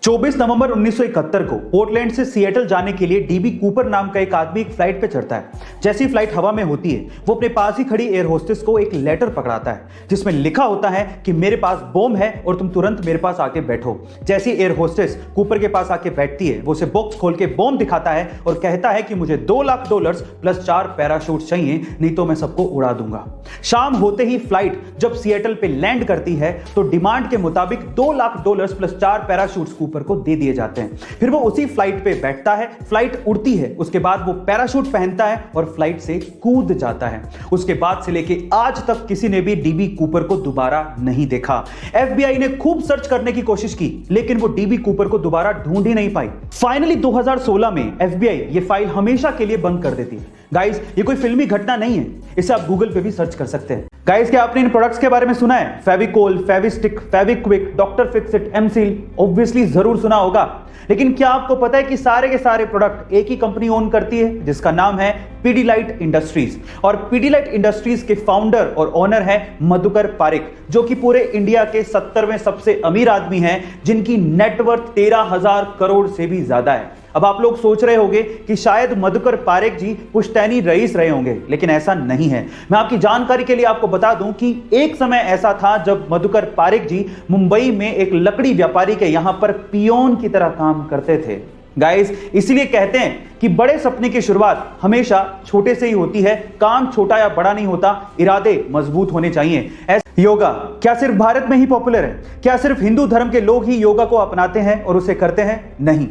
24 नवंबर 1971 को पोर्टलैंड से सिएटल जाने के लिए डीबी कूपर नाम का एक आदमी एक फ्लाइट पे चढ़ता है। जैसी फ्लाइट हवा में होती है, वो अपने पास ही खड़ी एयर होस्टेस को एक लेटर पकड़ाता है जिसमें लिखा होता है कि मेरे पास बॉम्ब है और तुम तुरंत मेरे पास आके बैठो। जैसी एयर होस्टेस कूपर के पास आके बैठती है, वो उसे बॉक्स खोल के बॉम्ब दिखाता है और कहता है कि मुझे $2 लाख प्लस 4 पैराशूट चाहिए, नहीं तो मैं सबको उड़ा दूंगा। शाम होते ही फ्लाइट जब सिएटल पे लैंड करती है तो डिमांड के मुताबिक $2 लाख प्लस 4 पैराशूट कूपर को दे दिए जाते हैं। फिर वो उसी फ्लाइट पे बैठता है, फ्लाइट उड़ती है, उसके बाद वो पैराशूट पहनता है और फ्लाइट से कूद जाता है। उसके बाद से लेके आज तक किसी ने भी डीबी कूपर को दोबारा नहीं देखा। एफबीआई ने खूब सर्च करने की कोशिश की, लेकिन वो डीबी कूपर को दोबारा ढूंढ ही नहीं पाई। फाइनली 2016 में एफबीआई ये फाइल हमेशा के लिए बंद कर देती है। गाइस, ये कोई फिल्मी घटना नहीं है, इसे आप गूगल पे भी सर्च कर सकते हैं। गाइस, क्या आपने इन प्रोडक्ट्स के बारे में सुना है? Fevicol, Fevistik, Fevikwik, doctor Fixit, M seal, obviously जरूर सुना होगा। लेकिन क्या आपको पता है कि सारे के सारे प्रोडक्ट एक ही कंपनी ओन करती है जिसका नाम है पीडीलाइट इंडस्ट्रीज। और पीडीलाइट इंडस्ट्रीज के फाउंडर और ओनर है मधुकर पारिक, जो कि पूरे इंडिया के 70वें सबसे अमीर आदमी हैं, जिनकी नेटवर्थ 13,000 करोड़ से भी ज्यादा है। अब आप लोग सोच रहे होंगे कि शायद मधुकर पारिक जी पुश्तैनी रईस रहे होंगे, लेकिन ऐसा नहीं है। मैं आपकी जानकारी के लिए आपको बता दूं कि एक समय ऐसा था जब मधुकर पारिक जी मुंबई में एक लकड़ी व्यापारी के यहां पर पियोन की तरह काम करते थे। गाइस, इसलिए कहते हैं कि बड़े सपने की शुरुआत हमेशा छोटे से ही होती है। काम छोटा या बड़ा नहीं होता, इरादे मजबूत होने चाहिए। योगा क्या सिर्फ भारत में ही पॉपुलर है? क्या सिर्फ हिंदू धर्म के लोग ही योगा को अपनाते हैं और उसे करते हैं? नहीं,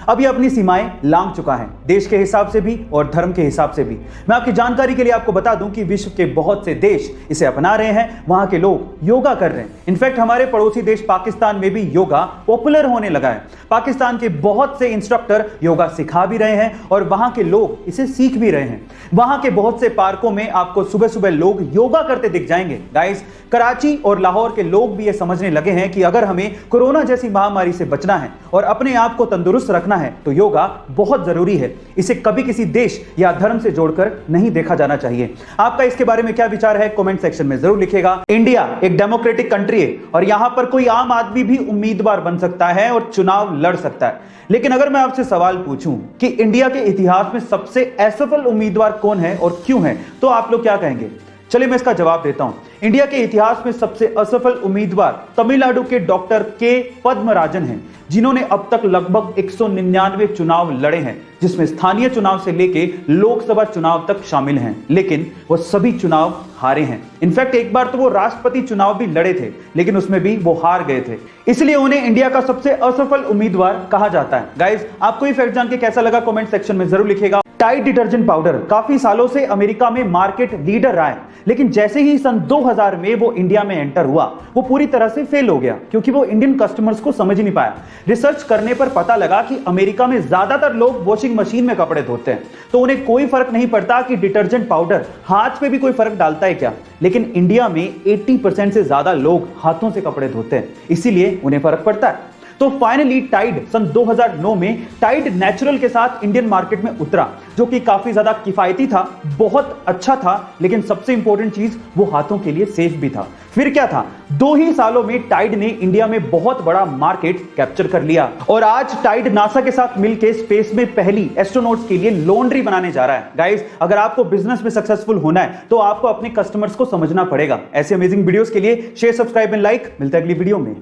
अब ये अपनी सीमाएं लांघ चुका है, देश के हिसाब से भी और धर्म के हिसाब से भी। मैं आपकी जानकारी के लिए आपको बता दूं कि विश्व के बहुत से देश इसे अपना रहे हैं, वहां के लोग योगा कर रहे हैं। इनफैक्ट हमारे पड़ोसी देश पाकिस्तान में भी योगा पॉपुलर होने लगा है। पाकिस्तान के बहुत से इंस्ट्रक्टर योगा सिखा भी रहे हैं और वहां के लोग इसे सीख भी रहे हैं। वहां के बहुत से पार्कों में आपको सुबह सुबह लोग योगा करते दिख जाएंगे। गाइस, कराची और लाहौर के लोग भी ये समझने लगे हैं कि अगर हमें कोरोना जैसी महामारी से बचना है और अपने आप को तंदुरुस्त रखना है तो योगा बहुत जरूरी है। इसे कभी किसी देश या धर्म से जोड़कर नहीं देखा जाना चाहिए। आपका इसके बारे में क्या विचार है? कमेंट सेक्शन में जरूर लिखिएगा। इंडिया एक डेमोक्रेटिक कंट्री है और यहां पर कोई आम आदमी भी उम्मीदवार बन सकता है और चुनाव लड़ सकता है। लेकिन अगर मैं आपसे सवाल पूछूं कि इंडिया के इतिहास में सबसे असफल उम्मीदवार कौन है और क्यों है, तो आप लोग क्या कहेंगे? चलिए मैं इसका जवाब देता हूं। इंडिया के इतिहास में सबसे असफल उम्मीदवार तमिलनाडु के डॉक्टर के पद्मराजन हैं, जिन्होंने अब तक लगभग 199 चुनाव लड़े हैं, जिसमें स्थानीय चुनाव से लेके लोकसभा चुनाव तक शामिल हैं, लेकिन वो सभी चुनाव हारे हैं। इनफैक्ट एक बार तो वो राष्ट्रपति चुनाव भी लड़े थे, लेकिन उसमें भी वो हार गए थे। इसलिए उन्हें इंडिया का सबसे असफल उम्मीदवार कहा जाता है। गाइस, आपको ये फैक्ट जान के कैसा लगा? कमेंट सेक्शन में जरूर लिखिएगा। टाइड डिटर्जेंट पाउडर काफी सालों से अमेरिका में मार्केट लीडर रहा है, लेकिन जैसे ही सन 2000 में वो इंडिया में एंटर हुआ, वो पूरी तरह से फेल हो गया, क्योंकि वो इंडियन कस्टमर्स को समझ नहीं पाया। रिसर्च करने पर पता लगा कि अमेरिका में ज्यादातर लोग वॉशिंग मशीन में कपड़े धोते हैं, तो उन्हें कोई फर्क नहीं पड़ता कि डिटर्जेंट पाउडर हाथ पे भी कोई फर्क डालता है क्या। लेकिन इंडिया में 80% से ज्यादा लोग हाथों से कपड़े धोते हैं, इसीलिए उन्हें फर्क पड़ता है। तो फाइनली टाइड सन 2009 में टाइड नेचुरल के साथ इंडियन मार्केट में उतरा, जो कि काफी ज्यादा किफायती था, बहुत अच्छा था, लेकिन सबसे इंपॉर्टेंट चीज वो हाथों के लिए सेफ भी था। फिर क्या था, 2 ही सालों में टाइड ने इंडिया में बहुत बड़ा मार्केट कैप्चर कर लिया और आज टाइड नासा के साथ मिलकर स्पेस में पहली एस्ट्रोनॉट्स के लिए लॉन्ड्री बनाने जा रहा है। गाइस, अगर आपको बिजनेस में सक्सेसफुल होना है तो आपको अपने कस्टमर्स को समझना पड़ेगा। ऐसे अमेजिंग वीडियोस के लिए शेयर, सब्सक्राइब एंड लाइक। मिलता है अगली वीडियो में।